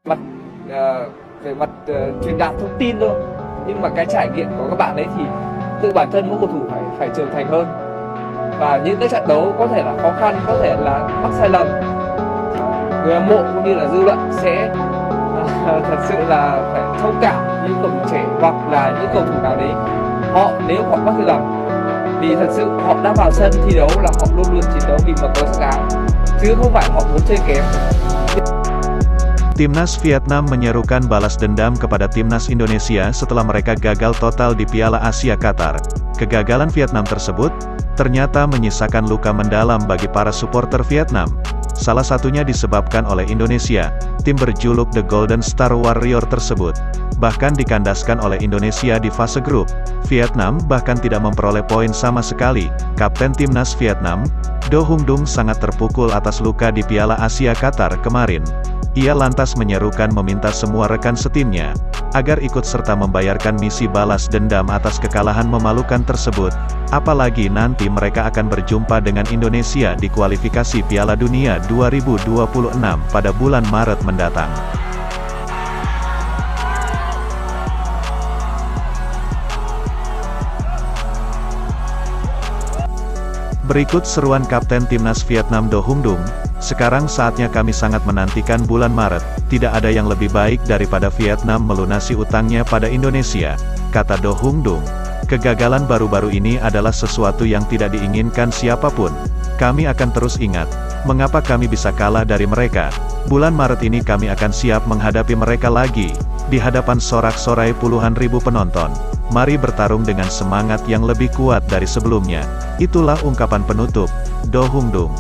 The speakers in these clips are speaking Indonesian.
mặt về mặt truyền đạt thông tin thôi, nhưng mà cái trải nghiệm của các bạn ấy thì tự bản thân mỗi cầu thủ phải trưởng thành hơn, và những cái trận đấu có thể là khó khăn, có thể là mắc sai lầm, người hâm mộ cũng như là dư luận sẽ thật sự là phải thông cảm những cầu thủ trẻ hoặc là những cầu thủ nào đấy nếu họ mắc sai lầm, vì thật sự họ đã vào sân thi đấu là họ luôn luôn chiến đấu vì một màu sắc áo, chứ không phải họ muốn chơi kém. Timnas Vietnam menyerukan balas dendam kepada Timnas Indonesia setelah mereka gagal total di Piala Asia Qatar. Kegagalan Vietnam tersebut ternyata menyisakan luka mendalam bagi para supporter Vietnam. Salah satunya disebabkan oleh Indonesia, tim berjuluk The Golden Star Warrior tersebut. Bahkan dikandaskan oleh Indonesia di fase grup, Vietnam bahkan tidak memperoleh poin sama sekali. Kapten Timnas Vietnam, Do Hung Dung sangat terpukul atas luka di Piala Asia Qatar kemarin. Ia lantas menyerukan meminta semua rekan setimnya agar ikut serta membayarkan misi balas dendam atas kekalahan memalukan tersebut, apalagi nanti mereka akan berjumpa dengan Indonesia di kualifikasi Piala Dunia 2026 pada bulan Maret mendatang. Berikut seruan Kapten Timnas Vietnam Do Hung Dung. Sekarang saatnya kami sangat menantikan bulan Maret. Tidak ada yang lebih baik daripada Vietnam melunasi utangnya pada Indonesia, kata Do Hung Dung. Kegagalan baru-baru ini adalah sesuatu yang tidak diinginkan siapapun. Kami akan terus ingat mengapa kami bisa kalah dari mereka. Bulan Maret ini kami akan siap menghadapi mereka lagi di hadapan sorak-sorai puluhan ribu penonton. Mari bertarung dengan semangat yang lebih kuat dari sebelumnya. Itulah ungkapan penutup Do Hung Dung.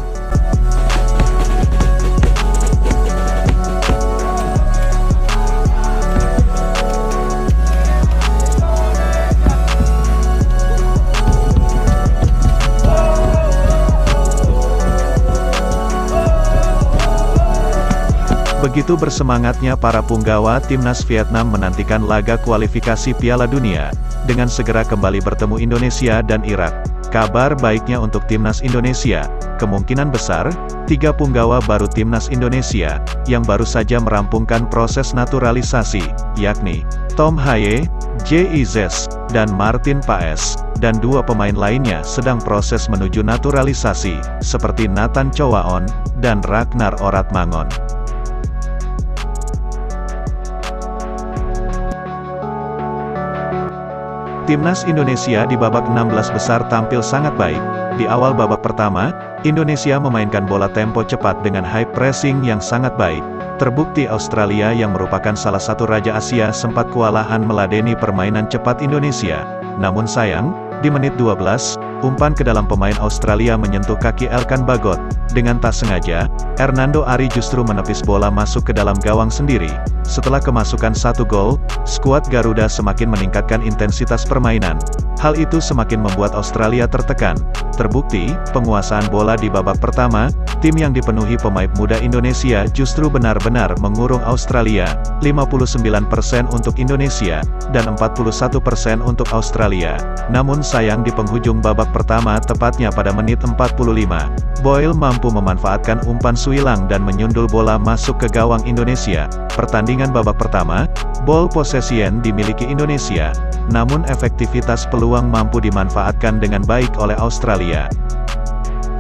Begitu bersemangatnya para punggawa Timnas Vietnam menantikan laga kualifikasi Piala Dunia, dengan segera kembali bertemu Indonesia dan Irak. Kabar baiknya untuk Timnas Indonesia, kemungkinan besar, 3 punggawa baru Timnas Indonesia, yang baru saja merampungkan proses naturalisasi, yakni Tom Haye, J.I. Zes, dan Martin Paes, dan 2 pemain lainnya sedang proses menuju naturalisasi, seperti Nathan Chowaon, dan Ragnar Oratmangon. Timnas Indonesia di babak 16 besar tampil sangat baik. Di awal babak pertama, Indonesia memainkan bola tempo cepat dengan high pressing yang sangat baik. Terbukti Australia yang merupakan salah satu raja Asia sempat kewalahan meladeni permainan cepat Indonesia. Namun sayang, di menit 12, umpan ke dalam pemain Australia menyentuh kaki Elkan Bagot. Dengan tak sengaja, Hernando Ari justru menepis bola masuk ke dalam gawang sendiri. Setelah kemasukan 1 gol, skuad Garuda semakin meningkatkan intensitas permainan. Hal itu semakin membuat Australia tertekan. Terbukti, penguasaan bola di babak pertama, tim yang dipenuhi pemain muda Indonesia justru benar-benar mengurung Australia, 59% untuk Indonesia, dan 41% untuk Australia. Namun sayang di penghujung babak pertama tepatnya pada menit 45, Boyle mampu memanfaatkan umpan Suilang dan menyundul bola masuk ke gawang Indonesia. Pertandingan babak pertama, ball possession dimiliki Indonesia, namun efektivitas peluang mampu dimanfaatkan dengan baik oleh Australia.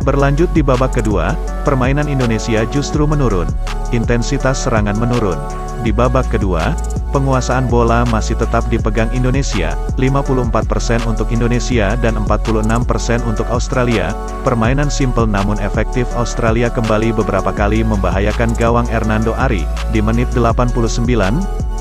Berlanjut di babak kedua, permainan Indonesia justru menurun. Intensitas serangan menurun. Di babak kedua, penguasaan bola masih tetap dipegang Indonesia, 54% untuk Indonesia dan 46% untuk Australia. Permainan simpel namun efektif Australia kembali beberapa kali membahayakan gawang Hernando Ari. Di menit 89,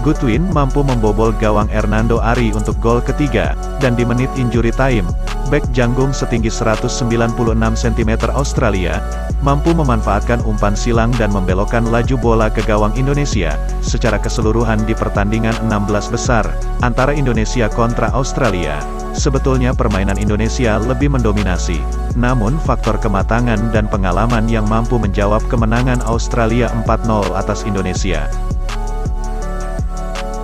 Goodwin mampu membobol gawang Hernando Ari untuk gol ketiga, dan di menit injury time, bek janggung setinggi 196 cm Australia, mampu memanfaatkan umpan silang dan membelokkan laju bola ke gawang Indonesia. Secara keseluruhan di pertandingan 16 besar, antara Indonesia kontra Australia, sebetulnya permainan Indonesia lebih mendominasi. Namun faktor kematangan dan pengalaman yang mampu menjawab kemenangan Australia 4-0 atas Indonesia.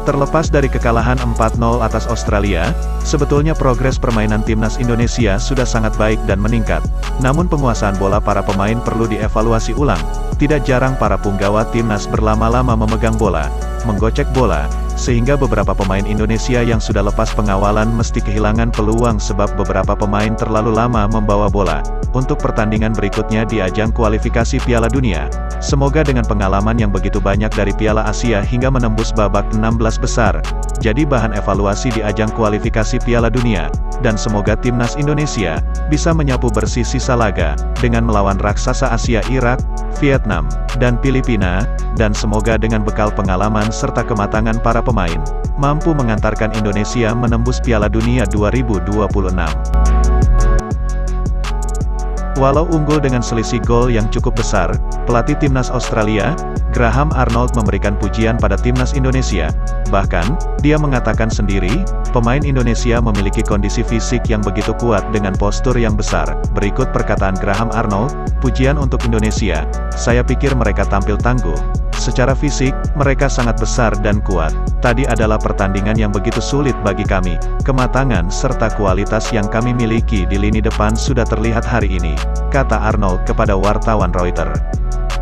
Terlepas dari kekalahan 4-0 atas Australia, sebetulnya progres permainan Timnas Indonesia sudah sangat baik dan meningkat. Namun penguasaan bola para pemain perlu dievaluasi ulang. Tidak jarang para punggawa timnas berlama-lama memegang bola, menggocek bola, sehingga beberapa pemain Indonesia yang sudah lepas pengawalan mesti kehilangan peluang sebab beberapa pemain terlalu lama membawa bola untuk pertandingan berikutnya di ajang kualifikasi Piala Dunia. Semoga dengan pengalaman yang begitu banyak dari Piala Asia hingga menembus babak 16 besar, jadi bahan evaluasi di ajang kualifikasi Piala Dunia, dan semoga timnas Indonesia bisa menyapu bersih sisa laga dengan melawan raksasa Asia Irak, Vietnam, dan Filipina, dan semoga dengan bekal pengalaman serta kematangan para pemain, mampu mengantarkan Indonesia menembus Piala Dunia 2026. Walau unggul dengan selisih gol yang cukup besar, pelatih timnas Australia, Graham Arnold memberikan pujian pada timnas Indonesia. Bahkan, dia mengatakan sendiri, pemain Indonesia memiliki kondisi fisik yang begitu kuat dengan postur yang besar. Berikut perkataan Graham Arnold, pujian untuk Indonesia, saya pikir mereka tampil tangguh. Secara fisik, mereka sangat besar dan kuat. Tadi adalah pertandingan yang begitu sulit bagi kami. Kematangan serta kualitas yang kami miliki di lini depan sudah terlihat hari ini, kata Arnold kepada wartawan Reuters.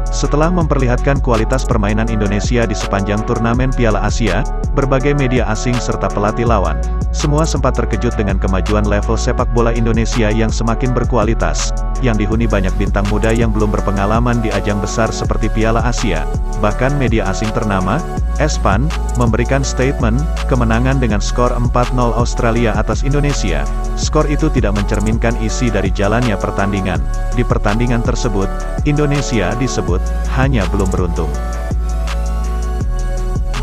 Setelah memperlihatkan kualitas permainan Indonesia di sepanjang turnamen Piala Asia, berbagai media asing serta pelatih lawan, semua sempat terkejut dengan kemajuan level sepak bola Indonesia yang semakin berkualitas, yang dihuni banyak bintang muda yang belum berpengalaman di ajang besar seperti Piala Asia. Bahkan media asing ternama, ESPN, memberikan statement, kemenangan dengan skor 4-0 Australia atas Indonesia. Skor itu tidak mencerminkan isi dari jalannya pertandingan. Di pertandingan tersebut, Indonesia disebut hanya belum beruntung.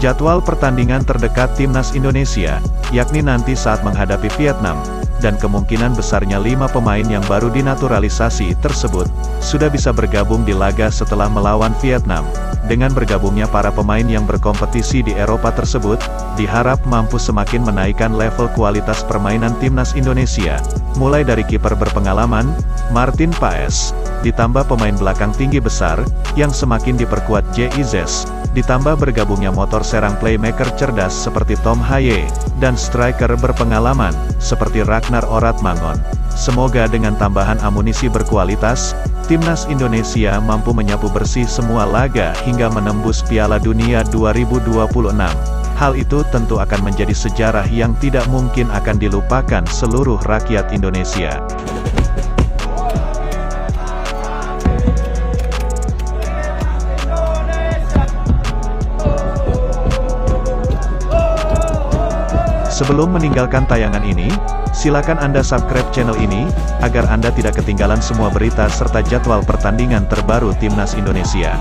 Jadwal pertandingan terdekat timnas Indonesia, yakni nanti saat menghadapi Vietnam, dan kemungkinan besarnya 5 pemain yang baru dinaturalisasi tersebut, sudah bisa bergabung di laga setelah melawan Vietnam. Dengan bergabungnya para pemain yang berkompetisi di Eropa tersebut, diharap mampu semakin menaikkan level kualitas permainan timnas Indonesia, mulai dari kiper berpengalaman, Martin Paes, ditambah pemain belakang tinggi besar, yang semakin diperkuat JIZES, ditambah bergabungnya motor serang playmaker cerdas seperti Tom Haye, dan striker berpengalaman, seperti Ragnar Oratmangun. Semoga dengan tambahan amunisi berkualitas, timnas Indonesia mampu menyapu bersih semua laga hingga menembus Piala Dunia 2026. Hal itu tentu akan menjadi sejarah yang tidak mungkin akan dilupakan seluruh rakyat Indonesia. Sebelum meninggalkan tayangan ini, silakan Anda subscribe channel ini, agar Anda tidak ketinggalan semua berita serta jadwal pertandingan terbaru timnas Indonesia.